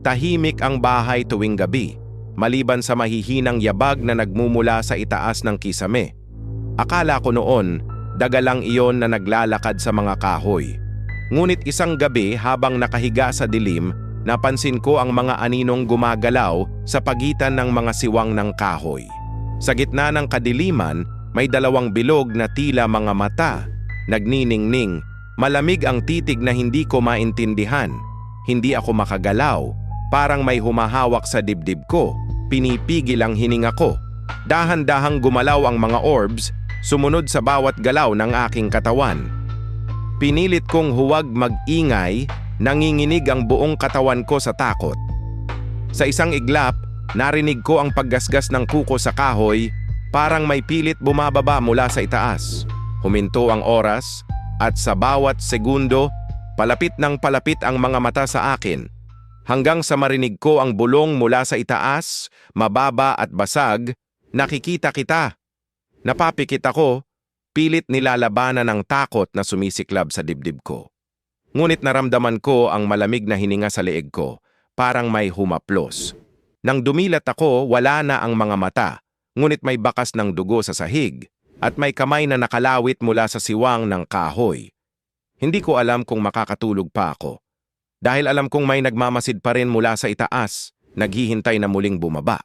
Tahimik ang bahay tuwing gabi, maliban sa mahihinang yabag na nagmumula sa itaas ng kisame. Akala ko noon, daga lang iyon na naglalakad sa mga kahoy. Ngunit isang gabi habang nakahiga sa dilim, napansin ko ang mga aninong gumagalaw sa pagitan ng mga siwang ng kahoy. Sa gitna ng kadiliman, may dalawang bilog na tila mga mata. Nagniningning, malamig ang titig na hindi ko maintindihan. Hindi ako makagalaw, parang may humahawak sa dibdib ko. Pinipigil ang hininga ko. Dahan-dahang gumalaw ang mga orbs, sumunod sa bawat galaw ng aking katawan. Pinilit kong huwag mag-ingay, nanginginig ang buong katawan ko sa takot. Sa isang iglap, narinig ko ang paggasgas ng kuko sa kahoy, parang may pilit bumababa mula sa itaas. Huminto ang oras, at sa bawat segundo, palapit ng palapit ang mga mata sa akin. Hanggang sa marinig ko ang bulong mula sa itaas, mababa at basag, nakikita kita. Napapikit ako, pilit nilalabanan ng takot na sumisiklab sa dibdib ko. Ngunit naramdaman ko ang malamig na hininga sa leeg ko, parang may humaplos. Nang dumilat ako, wala na ang mga mata, ngunit may bakas ng dugo sa sahig, at may kamay na nakalawit mula sa siwang ng kahoy. Hindi ko alam kung makakatulog pa ako, dahil alam kong may nagmamasid pa rin mula sa itaas, naghihintay na muling bumaba.